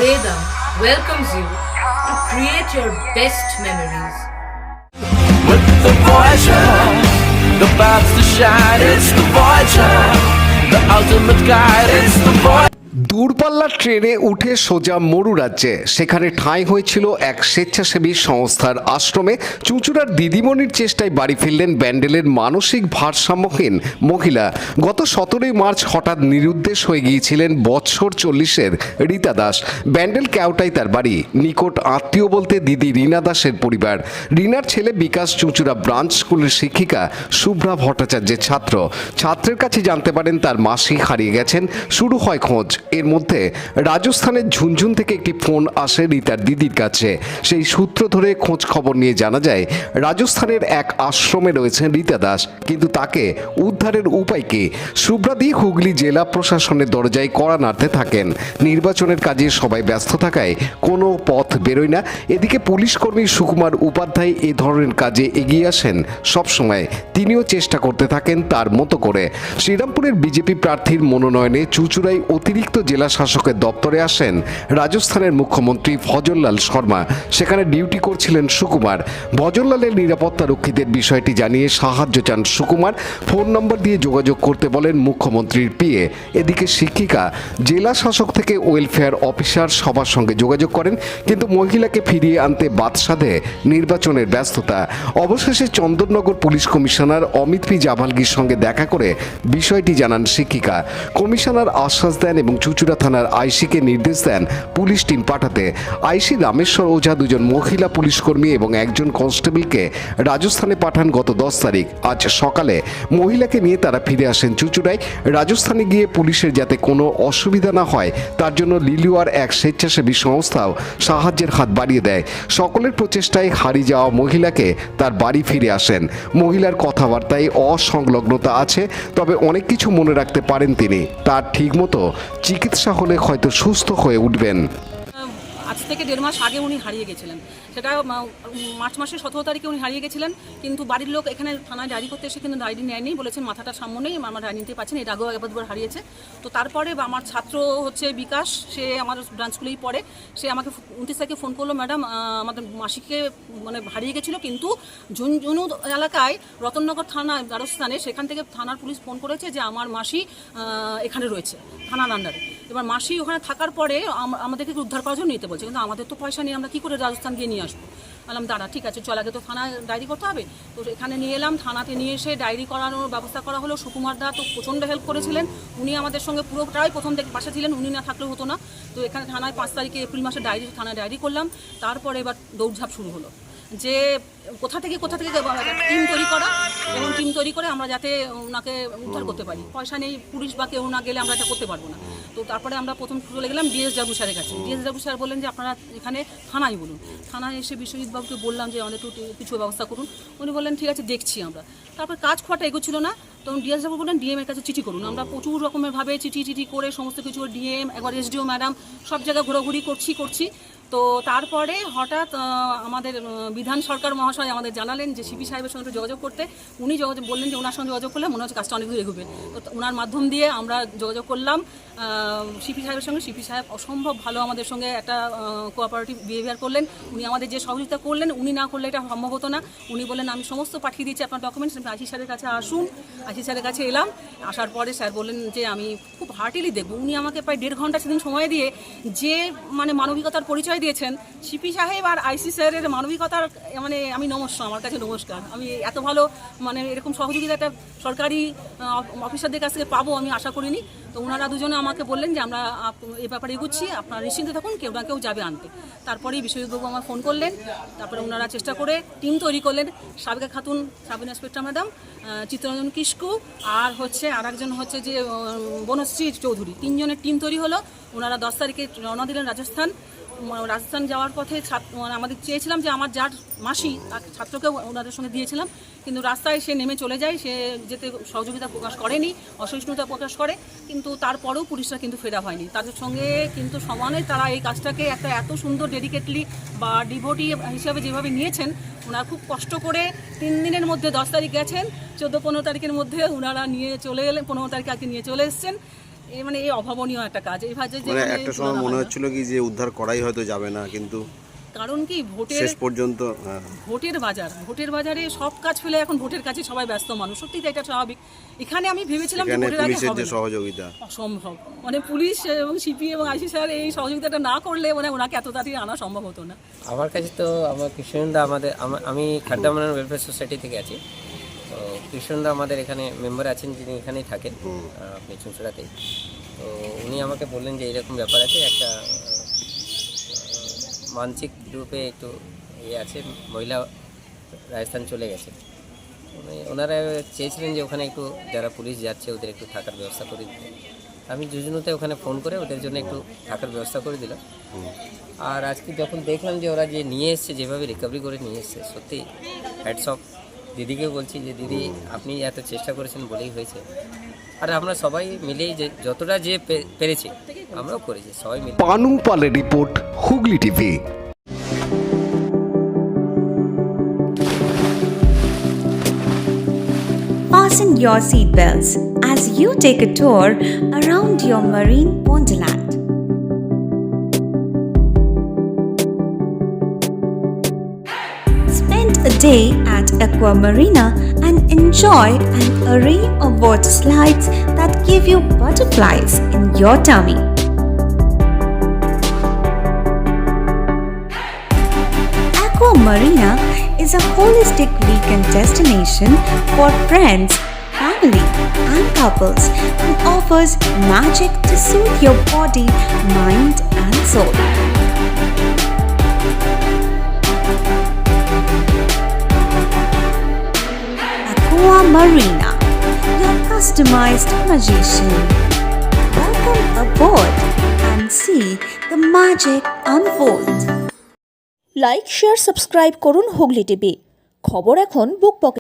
Vedam welcomes you to create your best memories. With the Voyager, the paths to shine, it's the Voyager, the ultimate guide, it's the Voyager. দূরপাল্লার ট্রেনে উঠে সোজা মরু রাজ্যে সেখানে ঠাঁই হয়েছিল এক স্বেচ্ছাসেবী সংস্থার আশ্রমে। চুঁচুড়ার দিদিমণির চেষ্টায় বাড়ি ফিরলেন ব্যান্ডেলের মানসিক ভারসাম্যহীন মহিলা। গত 17 মার্চ হঠাৎ নিরুদ্দেশ হয়ে গিয়েছিলেন বৎসর 40-এর রীতা দাস। ব্যান্ডেল কেওটাই তার বাড়ি। নিকট আত্মীয় বলতে দিদি রীনা দাসের পরিবার। রীনার ছেলে বিকাশ চুঁচুড়া ব্রাঞ্চ স্কুলের শিক্ষিকা শুভ্রা ভট্টাচার্যের ছাত্রের কাছে জানতে পারেন তার মাসি হারিয়ে গেছেন। শুরু হয় খোঁজ। এর মধ্যে রাজস্থানের ঝুনঝুন থেকে একটি ফোন আসে রীতার দিদির কাছে। সেই সূত্র ধরে খোঁজ খবর নিয়ে জানা যায় রাজস্থানের এক আশ্রমে রয়েছেন রীতা দাস, কিন্তু তাকে উদ্ধারের উপায় কি? শুভ্রাদি হুগলি জেলা প্রশাসনের দরজায় কড়া নাড়তে থাকেন। নির্বাচনের কাজে সবাই ব্যস্ত থাকায় কোনো পথ বেরোয় না। এদিকে পুলিশ কর্মী সুকুমার উপাধ্যায় এ ধরনের কাজে এগিয়ে আসেন সবসময়। তিনিও চেষ্টা করতে থাকেন তার মতো করে। শ্রীরামপুরের বিজেপি প্রার্থীর মনোনয়নে চুঁচুড়ায় অতিরিক্ত জেলা শাসকের দপ্তরে আসেন রাজস্থানের মুখ্যমন্ত্রী ভজনলাল শর্মা। সেখানে ডিউটি করছিলেন সুকুমার। ভজনলালের নিরাপত্তা রক্ষীদের বিষয়টি জানিয়ে সাহায্য চান সুকুমার। ফোন নম্বর দিয়ে যোগাযোগ করতে বলেন মুখ্যমন্ত্রীর পিএ। এদিকে শিক্ষিকা জেলা শাসক থেকে ওয়েলফেয়ার অফিসার সবার সঙ্গে যোগাযোগ করেন, কিন্তু মহিলাকে ফিরিয়ে আনতে বাদ সাধে নির্বাচনের ব্যস্ততা। অবশেষে Chandannagar police commissioner Amit P জাভালগির সঙ্গে দেখা করে বিষয়টি জানান শিক্ষিকা। কমিশনার আশ্বাস দেন এবং চুঁচুড়া থানার আইসিকে নির্দেশ দেন পুলিশ টিম পাঠাতে। আইসি রামেশ্বর ওঝা দুজন মহিলা পুলিশ কর্মী এবং একজন কনস্টেবলকে রাজস্থানে পাঠান গত 10 তারিখ। আজ সকালে মহিলাকে নিয়ে তারা ফিরে আসেন চুঁচুড়ায়। রাজস্থানে গিয়ে পুলিশের যাতে কোনো অসুবিধা না হয় তার জন্য লিলুয়ার এক স্বেচ্ছাসেবী সংস্থাও সাহায্যের হাত বাড়িয়ে দেয়। সকলের প্রচেষ্টায় হারিয়ে যাওয়া মহিলাকে তার বাড়ি ফিরে আসেন। মহিলার কথাবার্তায় অসংলগ্নতা আছে, তবে অনেক কিছু মনে রাখতে পারেন তিনি। তার ঠিকমতো চিকিৎসা হলে হয়তো সুস্থ হয়ে উঠবেন। আজ থেকে 1.5 মাস আগে উনি হারিয়ে গেছিলেন। সেটা মার্চ মাসের 17 তারিখে উনি হারিয়ে গেছিলেন, কিন্তু বাড়ির লোক এখানে থানায় ডায়েরি করতে এসে কিন্তু ডায়েরি নেয়নি, বলেছেন মাথাটা সামনে নেই, আমার ডায়েরি নিতে পারছেন। এর আগেও একবার দুবার হারিয়েছে। তো তারপরে আমার ছাত্র হচ্ছে বিকাশ, সে আমার ব্রাঞ্চ স্কুলেই পড়ে, সে আমাকে 29 তারিখে ফোন করলো, ম্যাডাম আমাদের মাসিকে মানে হারিয়ে গেছিলো, কিন্তু ঝুনঝুনু এলাকায় রতননগর থানা রাজস্থানে, সেখান থেকে থানার পুলিশ ফোন করেছে যে আমার মাসি এখানে রয়েছে থানার আন্ডারে। এবার মাসি ওখানে থাকার পরে আমাদেরকে উদ্ধার করার জন্য নিতে বলছে, কিন্তু আমাদের তো পয়সা নেই, আমরা কী করে রাজস্থান গিয়ে নিয়ে আসবো। বললাম দাঁড়া, ঠিক আছে চল, আগে তো থানায় ডায়েরি করতে হবে। তো এখানে নিয়ে এলাম, থানাতে নিয়ে এসে ডায়েরি করানোর ব্যবস্থা করা হলো। সুকুমার দা তো প্রচণ্ড হেল্প করেছিলেন, উনি আমাদের সঙ্গে পুরোটাই প্রথম থেকে পাশে ছিলেন, উনি না থাকলেও হতো না। তো এখানে থানায় 5 তারিখে এপ্রিল মাসে থানায় ডায়েরি করলাম। তারপরে এবার দৌড়ঝাঁপ শুরু হলো যে কোথা থেকে টিম তৈরি করা, এবং টিম তৈরি করে আমরা যাতে ওনাকে উদ্ধার করতে পারি। পয়সা নেই, পুলিশ বা কেউ না গেলে আমরা এটা করতে পারবো না। তো তারপরে আমরা প্রথম চলে গেলাম ডিএসডব্লিউ স্যারের কাছে। ডিএসডব্লিউ স্যার বললেন যে আপনারা এখানে থানায় বলুন। থানায় এসে বিশ্বজিৎবাবুকে বললাম যে আমাদের একটু কিছু ব্যবস্থা করুন। উনি বললেন ঠিক আছে দেখছি আমরা। তারপর কাজ খোয়াটা এগোচ্ছিল না, তখন ডিএসডব্লিউ বললেন ডিএম এর কাছে চিঠি করুন। আমরা প্রচুর রকমের ভাবে চিঠি করে সমস্ত কিছু ডিএম, একবার এসডিও ম্যাডাম, সব জায়গায় ঘোরাঘুরি করছি। তো তারপরে হঠাৎ আমাদের বিধান সরকার মহাশয় আমাদের জানালেন যে সিপি সাহেবের সঙ্গে যোগাযোগ করতে। উনি বললেন যে ওনার সঙ্গে যোগাযোগ করলে মনে হচ্ছে কাজটা অনেক দূর এগোবে। তো ওনার মাধ্যম দিয়ে আমরা যোগাযোগ করলাম সিপি সাহেবের সঙ্গে। সিপি সাহেব অসম্ভব ভালো আমাদের সঙ্গে একটা কোঅপারেটিভ বিহেভিয়ার করলেন। উনি আমাদের যে সহযোগিতা করলেন, উনি না করলে এটা সম্ভব হতো না। উনি বললেন আমি সমস্ত পাঠিয়ে দিচ্ছি আপনার ডকুমেন্টস, আপনি আশিস স্যারের কাছে আসুন। আশিস স্যারের কাছে এলাম, আসার পরে স্যার বললেন যে আমি খুব হার্টিলি দেখব। উনি আমাকে প্রায় 1.5 ঘন্টা সেদিন সময় দিয়ে যে মানে মানবিকতার পরিচয় দিয়েছেন সিপি সাহেব আর আইসি স্যারের মানবিকতার, মানে আমি আমার কাছে নমস্কার। আমি এত ভালো মানে এরকম সহযোগিতা একটা সরকারি অফিসারদের কাছ থেকে পাবো আমি আশা করিনি। তো ওনারা দুজনে আমাকে বললেন যে আমরা এই ব্যাপারে এগুচ্ছি, আপনারা নিশ্চিন্তে থাকুন, কেউ না কেউ যাবে আনতে। তারপরেই বিশ্বজিৎবাবু আমার ফোন করলেন। তারপরে ওনারা চেষ্টা করে টিম তৈরি করলেন। Sabika Khatun, sub inspector madam, Chittaranjan Kisku, আর আরেকজন হচ্ছে যে বনশ্রী চৌধুরী, 3 জনের টিম তৈরি হলো। ওনারা 10 তারিখে রওনা দিলেন রাজস্থান। যাওয়ার পথে আমাদের চেয়েছিলাম যে আমার যার মাসি তার ছাত্রকেও ওনাদের সঙ্গে দিয়েছিলাম, কিন্তু রাস্তায় সে নেমে চলে যায়, সে যেতে সহযোগিতা প্রকাশ করেনি, অসহিষ্ণুতা প্রকাশ করে। কিন্তু তারপরেও পুলিশরা কিন্তু ফেরা হয়নি তাদের সঙ্গে, কিন্তু সমানে তারা এই কাজটাকে একটা এত সুন্দর ডেডিকেটলি বা ডিভোটি হিসাবে যেভাবে নিয়েছেন, ওনারা খুব কষ্ট করে 3 দিনের মধ্যে 10 তারিখ গেছেন, 14-15 তারিখের মধ্যে ওনারা নিয়ে চলে এলেন, 15 তারিখে আজকে নিয়ে চলে এসছেন। এই অভাবনীয় একটা কাজ এই ভাজে যে মানে একটা সময় মনে হচ্ছিল কি যে উদ্ধার করাই হয়তো যাবে না, কিন্তু কারণ কি শেষ পর্যন্ত ভোটের বাজারে সব কাজ ফেলে এখন ভোটের কাছে সবাই ব্যস্ত মানুষ, সত্যি এটা স্বাভাবিক। এখানে আমি ভেবেছিলাম যে এখানে ভোটের আগে পুলিশের হবে যে না। সহযোগিতা অসম্ভব, মানে পুলিশ এবং সিপি এবং আইসি স্যার এই সহযোগিতাটা না করলে মানে ওনাকে এত তাড়াতাড়ি আনা সম্ভব হতো না। আমার কাছে তো আমার কৃষ্ণদা আমি খাদ্যামন ওয়েলফেয়ার সোসাইটি থেকে আছি। তো কৃষ্ণদা আমাদের এখানে মেম্বার আছেন, যিনি এখানেই থাকেন আপনি চুঁচুড়াতেই। তো উনি আমাকে বললেন যে এরকম ব্যাপার আছে, একটা মানসিক রূপে একটু আছে, মহিলা রাজস্থান চলে গেছে। ওনারা চেয়েছিলেন যে ওখানে একটু যারা পুলিশ যাচ্ছে ওদের একটু থাকার ব্যবস্থা করে দিতে। আমি জুজুনুতে ওখানে ফোন করে ওদের জন্য একটু থাকার ব্যবস্থা করে দিলাম। আর আজকে যখন দেখলাম যে ওরা যে নিয়ে এসছে, যেভাবে রিকভারি করে নিয়ে এসছে, সত্যি হ্যাটস অফ। দিদিকে বলছি যে দিদি আপনি এত চেষ্টা করেছেন বলেই হয়েছে। আর আমরা সবাই মিলেই যে যতটা যে পেরেছি আমরাও করেছি, সবাই মিলে। পানু পালের report, Hooghly TV. Fasten your seatbelts as you take a tour around your marine wonderland. Spend a day at Aqua Marina and enjoy an array of water slides that give you butterflies in your tummy. Aqua Marina is a holistic weekend destination for friends, family, and couples and offers magic to soothe your body, mind, and soul. Aqua Marina, your customized magician. Welcome aboard and see the magic unfold. Like share subscribe করুন Hooghly TV. খবর এখন বুক pocket.